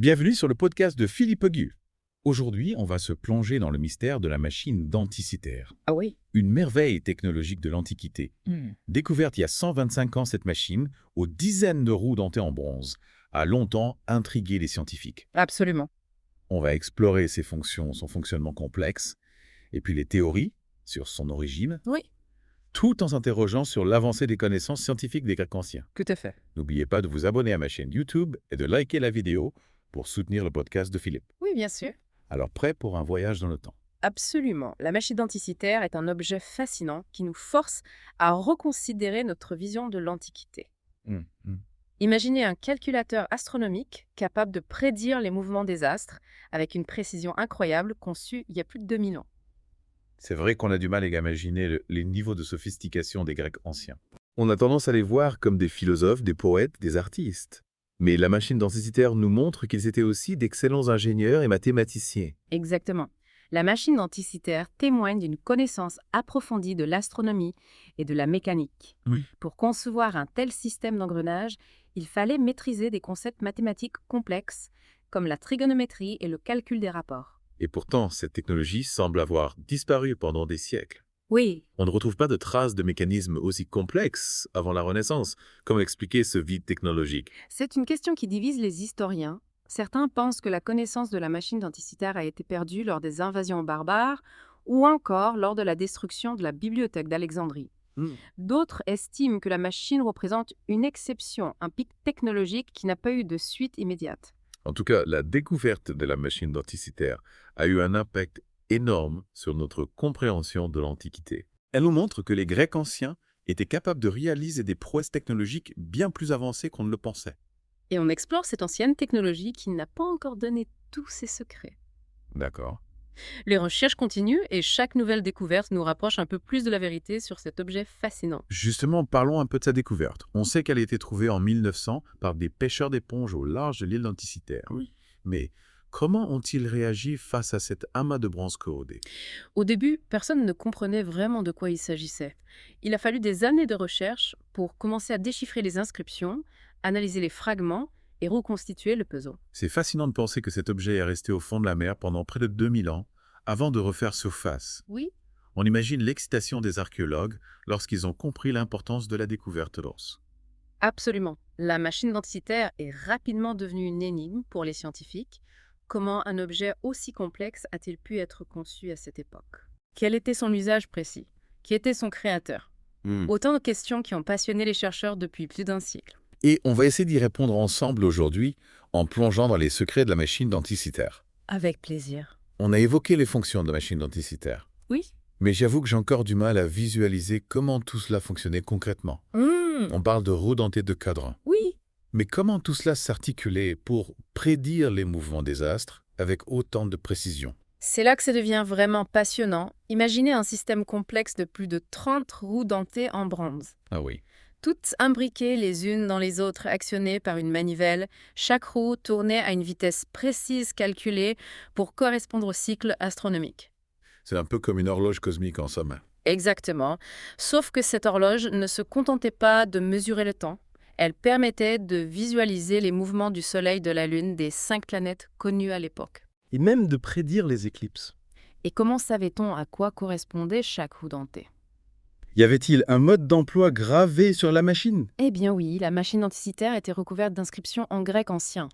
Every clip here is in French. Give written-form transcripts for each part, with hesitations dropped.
Bienvenue sur le podcast de Philippe Gu. Aujourd'hui, on va se plonger dans le mystère de la machine denticitaire. Ah oui. Une merveille technologique de l'Antiquité. Découverte il y a 125 ans, cette machine, aux dizaines de roues dentées en bronze, a longtemps intrigué les scientifiques. Absolument. On va explorer ses fonctions, son fonctionnement complexe, et puis les théories sur son origine, Oui, tout en s'interrogeant sur l'avancée des connaissances scientifiques des Grecs anciens. tout à fait. N'oubliez pas de vous abonner à ma chaîne YouTube et de liker la vidéo pour soutenir le podcast de Philippe. Oui, bien sûr. Alors prêt pour un voyage dans le temps? Absolument. La machine denticitaire est un objet fascinant qui nous force à reconsidérer notre vision de l'Antiquité. Imaginez un calculateur astronomique capable de prédire les mouvements des astres avec une précision incroyable conçue il y a plus de 2000 ans. C'est vrai qu'on a du mal à imaginer les niveaux de sophistication des Grecs anciens. On a tendance à les voir comme des philosophes, des poètes, des artistes. Mais la machine denticitaire nous montre qu'ils étaient aussi d'excellents ingénieurs et mathématiciens. Exactement. La machine denticitaire témoigne d'une connaissance approfondie de l'astronomie et de la mécanique. Oui. Pour concevoir un tel système d'engrenage, il fallait maîtriser des concepts mathématiques complexes comme la trigonométrie et le calcul des rapports. Et pourtant, cette technologie semble avoir disparu pendant des siècles. Oui, On ne retrouve pas de traces de mécanismes aussi complexes avant la Renaissance. Comment expliquer ce vide technologique? c'est une question qui divise les historiens. Certains pensent que la connaissance de la machine denticitaire a été perdue lors des invasions barbares ou encore lors de la destruction de la bibliothèque d'Alexandrie. D'autres estiment que la machine représente une exception, un pic technologique qui n'a pas eu de suite immédiate. En tout cas, la découverte de la machine denticitaire a eu un impact énorme sur notre compréhension de l'Antiquité. Elle nous montre que les Grecs anciens étaient capables de réaliser des prouesses technologiques bien plus avancées qu'on ne le pensait. Et on explore cette ancienne technologie qui n'a pas encore donné tous ses secrets. D'accord. Les recherches continuent et chaque nouvelle découverte nous rapproche un peu plus de la vérité sur cet objet fascinant. Justement, parlons un peu de sa découverte. On sait qu'elle a été trouvée en 1900 par des pêcheurs d'éponges au large de l'île denticitaire. Oui. Mais comment ont-ils réagi face à cet amas de bronze corrodé? Au début, personne ne comprenait vraiment de quoi il s'agissait. Il a fallu des années de recherche pour commencer à déchiffrer les inscriptions, analyser les fragments et reconstituer le puzzle. C'est fascinant de penser que cet objet est resté au fond de la mer pendant près de 2000 ans avant de refaire surface. Oui, On imagine l'excitation des archéologues lorsqu'ils ont compris l'importance de la découverte d'os. absolument. La machine denticitaire est rapidement devenue une énigme pour les scientifiques. Comment un objet aussi complexe a-t-il pu être conçu à cette époque? Quel était son usage précis? Qui était son créateur? Autant de questions qui ont passionné les chercheurs depuis plus d'un siècle. Et on va essayer d'y répondre ensemble aujourd'hui en plongeant dans les secrets de la machine denticitaire. Avec plaisir. On a évoqué les fonctions de la machine denticitaire, Oui. mais j'avoue que j'ai encore du mal à visualiser comment tout cela fonctionnait concrètement. On parle de roues dentées de cadran. Oui. Mais comment tout cela s'articulait pour prédire les mouvements des astres avec autant de précision? C'est là que ça devient vraiment passionnant. Imaginez un système complexe de plus de 30 roues dentées en bronze. Ah oui. Toutes imbriquées les unes dans les autres, actionnées par une manivelle, chaque roue tournait à une vitesse précise calculée pour correspondre au cycle astronomique. C'est un peu comme une horloge cosmique en somme. Exactement. Sauf que cette horloge ne se contentait pas de mesurer le temps. Elle permettait de visualiser les mouvements du Soleil, de la Lune, des 5 planètes connues à l'époque. Et même de prédire les éclipses. Et comment savait-on à quoi correspondait chaque roue dentée? Y avait-il un mode d'emploi gravé sur la machine? Eh bien oui, la machine denticitaire était recouverte d'inscriptions en grec ancien.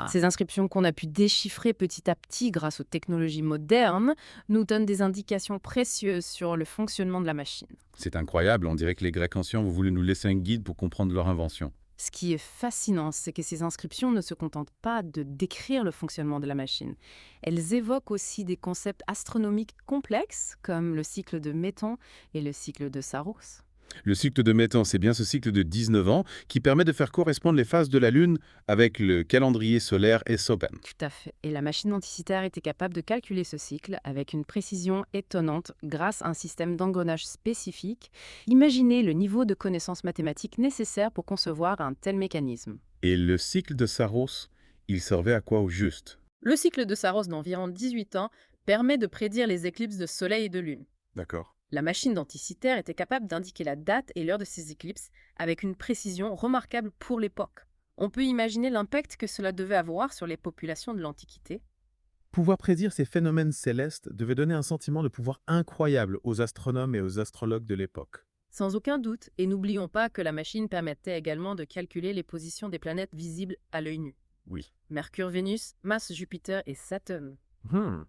Ces inscriptions qu'on a pu déchiffrer petit à petit grâce aux technologies modernes nous donnent des indications précieuses sur le fonctionnement de la machine. C'est incroyable, on dirait que les Grecs anciens ont voulu nous laisser un guide pour comprendre leur invention. Ce qui est fascinant, c'est que ces inscriptions ne se contentent pas de décrire le fonctionnement de la machine. Elles évoquent aussi des concepts astronomiques complexes, comme le cycle de Méton et le cycle de Saros. Le cycle de Méton, c'est bien ce cycle de 19 ans qui permet de faire correspondre les phases de la Lune avec le calendrier solaire et Sopen. Tout à fait. Et la machine denticitaire était capable de calculer ce cycle avec une précision étonnante grâce à un système d'engrenage spécifique. Imaginez le niveau de connaissances mathématiques nécessaire pour concevoir un tel mécanisme. Et le cycle de Saros, il servait à quoi au juste? Le cycle de Saros d'environ 18 ans permet de prédire les éclipses de Soleil et de Lune. D'accord. La machine denticitaire était capable d'indiquer la date et l'heure de ces éclipses avec une précision remarquable pour l'époque. On peut imaginer l'impact que cela devait avoir sur les populations de l'Antiquité. Pouvoir prédire ces phénomènes célestes devait donner un sentiment de pouvoir incroyable aux astronomes et aux astrologues de l'époque. Sans aucun doute, et n'oublions pas que la machine permettait également de calculer les positions des planètes visibles à l'œil nu. Oui. Mercure, Vénus, Mars, Jupiter et Saturne. Hmm.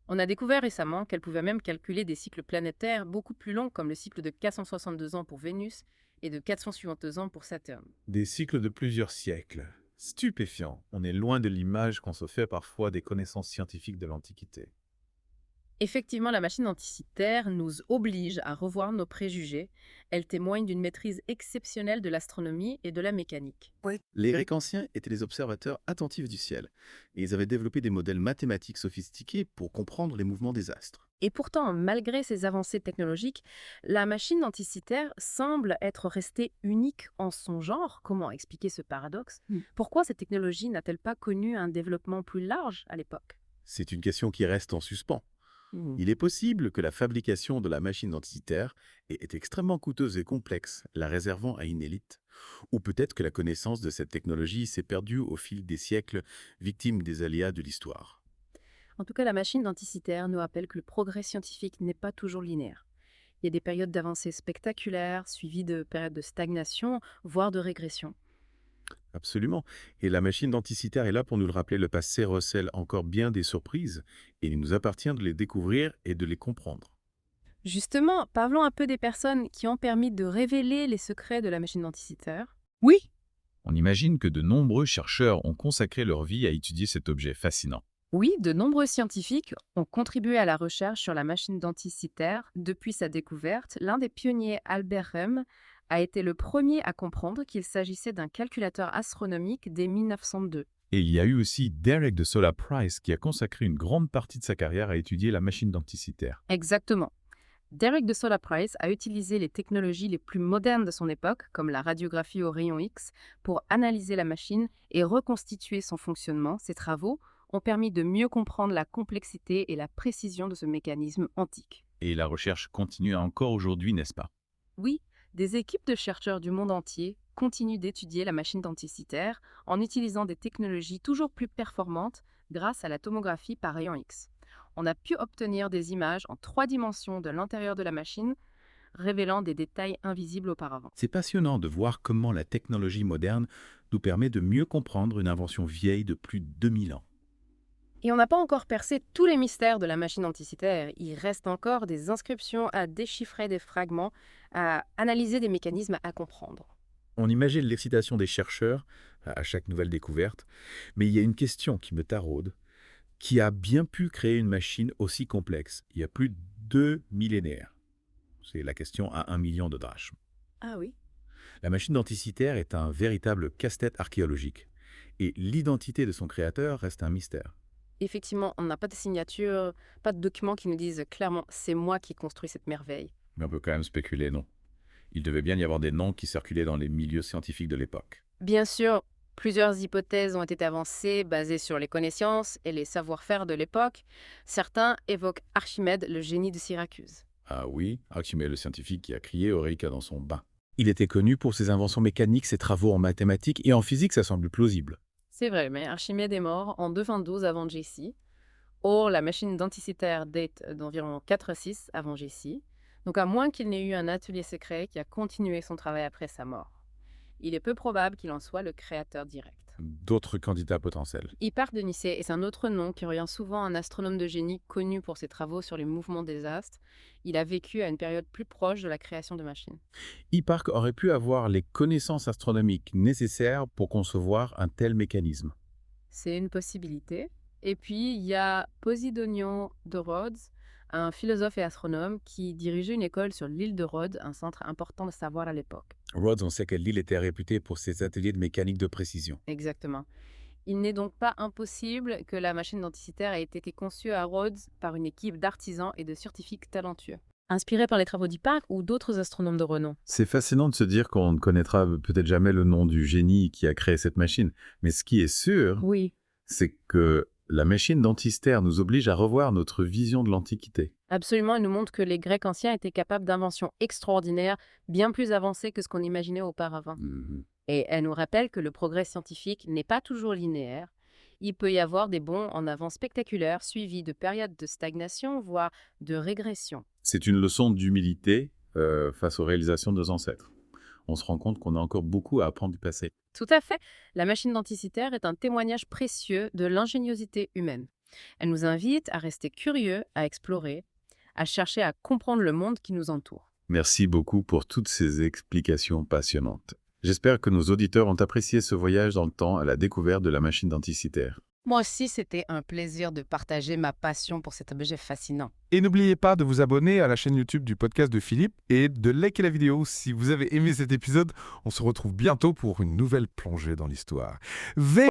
On a découvert récemment qu'elle pouvait même calculer des cycles planétaires beaucoup plus longs comme le cycle de 462 ans pour Vénus et de 462 ans pour Saturne. Des cycles de plusieurs siècles. Stupéfiant. On est loin de l'image qu'on se fait parfois des connaissances scientifiques de l'Antiquité. Effectivement, la machine anticythère nous oblige à revoir nos préjugés. Elle témoigne d'une maîtrise exceptionnelle de l'astronomie et de la mécanique. Les Grecs anciens étaient des observateurs attentifs du ciel, et ils avaient développé des modèles mathématiques sophistiqués pour comprendre les mouvements des astres. Et pourtant, malgré ces avancées technologiques, la machine anticythère semble être restée unique en son genre. Comment expliquer ce paradoxe? Pourquoi cette technologie n'a-t-elle pas connu un développement plus large à l'époque? C'est une question qui reste en suspens. Il est possible que la fabrication de la machine anticythère est extrêmement coûteuse et complexe, la réservant à une élite. Ou peut-être que la connaissance de cette technologie s'est perdue au fil des siècles, victime des aléas de l'histoire. En tout cas, la machine anticythère nous rappelle que le progrès scientifique n'est pas toujours linéaire. Il y a des périodes d'avancée spectaculaires, suivies de périodes de stagnation, voire de régression. Absolument. Et la machine d'anticythère est là pour nous le rappeler. Le passé recèle encore bien des surprises et il nous appartient de les découvrir et de les comprendre. Justement, parlons un peu des personnes qui ont permis de révéler les secrets de la machine anticythère. Oui, on imagine que de nombreux chercheurs ont consacré leur vie à étudier cet objet fascinant. Oui, de nombreux scientifiques ont contribué à la recherche sur la machine d'anticythère. Depuis sa découverte, l'un des pionniers, Albert Röhm, a été le premier à comprendre qu'il s'agissait d'un calculateur astronomique dès 1902. Et il y a eu aussi Derek de Sola Price qui a consacré une grande partie de sa carrière à étudier la machine d'anticythère. Exactement. Derek de Sola Price a utilisé les technologies les plus modernes de son époque, comme la radiographie au rayon X, pour analyser la machine et reconstituer son fonctionnement. Ses travaux ont permis de mieux comprendre la complexité et la précision de ce mécanisme antique. Et la recherche continue encore aujourd'hui, n'est-ce pas? Oui, des équipes de chercheurs du monde entier continuent d'étudier la machine d'anticythère en utilisant des technologies toujours plus performantes grâce à la tomographie par rayon X. On a pu obtenir des images en 3 dimensions de l'intérieur de la machine, révélant des détails invisibles auparavant. C'est passionnant de voir comment la technologie moderne nous permet de mieux comprendre une invention vieille de plus de 2000 ans. Et on n'a pas encore percé tous les mystères de la machine anticythère. Il reste encore des inscriptions à déchiffrer, des fragments, à analyser des mécanismes à comprendre. On imagine l'excitation des chercheurs à chaque nouvelle découverte, mais il y a une question qui me taraude. Qui a bien pu créer une machine aussi complexe il y a plus de 2 millénaires? C'est la question à 1 million de drachmes. Ah oui. La machine d'anticythère est un véritable casse-tête archéologique, et l'identité de son créateur reste un mystère. Effectivement, on n'a pas de signature, pas de documents qui nous disent clairement « c'est moi qui ai construit cette merveille ». Mais on peut quand même spéculer, non? Il devait bien y avoir des noms qui circulaient dans les milieux scientifiques de l'époque. Bien sûr, plusieurs hypothèses ont été avancées basées sur les connaissances et les savoir-faire de l'époque. Certains évoquent Archimède, le génie de Syracuse. Ah oui, Archimède le scientifique qui a crié Eureka dans son bain. Il était connu pour ses inventions mécaniques, ses travaux en mathématiques et en physique, ça semble plausible. C'est vrai, mais Archimède est mort en 222 avant J.C. Or, la machine d'anticythère date d'environ 4-6 avant J.C. Donc à moins qu'il n'ait eu un atelier secret qui a continué son travail après sa mort. Il est peu probable qu'il en soit le créateur direct. D'autres candidats potentiels. Hipparque de Nicée est un autre nom qui revient souvent à un astronome de génie connu pour ses travaux sur les mouvements des astres. Il a vécu à une période plus proche de la création de machines. Hipparque aurait pu avoir les connaissances astronomiques nécessaires pour concevoir un tel mécanisme. C'est une possibilité. Et puis, il y a Posidonion de Rhodes, un philosophe et astronome qui dirigeait une école sur l'île de Rhodes, un centre important de savoir à l'époque. Rhodes, on sait que l'île était réputée pour ses ateliers de mécanique de précision. Exactement. Il n'est donc pas impossible que la machine d'anticythère ait été conçue à Rhodes par une équipe d'artisans et de scientifiques talentueux, inspirés par les travaux d'Hipparque ou d'autres astronomes de renom. C'est fascinant de se dire qu'on ne connaîtra peut-être jamais le nom du génie qui a créé cette machine. Mais ce qui est sûr, Oui, c'est que la machine d'anticythère nous oblige à revoir notre vision de l'Antiquité. absolument. Elle nous montre que les Grecs anciens étaient capables d'inventions extraordinaires, bien plus avancées que ce qu'on imaginait auparavant. Et elle nous rappelle que le progrès scientifique n'est pas toujours linéaire. Il peut y avoir des bonds en avant spectaculaires suivis de périodes de stagnation, voire de régression. C'est une leçon d'humilité face aux réalisations de nos ancêtres. On se rend compte qu'on a encore beaucoup à apprendre du passé. Tout à fait. La machine denticitaire est un témoignage précieux de l'ingéniosité humaine. Elle nous invite à rester curieux, à explorer, à chercher à comprendre le monde qui nous entoure. Merci beaucoup pour toutes ces explications passionnantes. J'espère que nos auditeurs ont apprécié ce voyage dans le temps à la découverte de la machine denticitaire. Moi aussi, c'était un plaisir de partager ma passion pour cet objet fascinant. Et n'oubliez pas de vous abonner à la chaîne YouTube du podcast de Philippe et de liker la vidéo si vous avez aimé cet épisode. On se retrouve bientôt pour une nouvelle plongée dans l'histoire.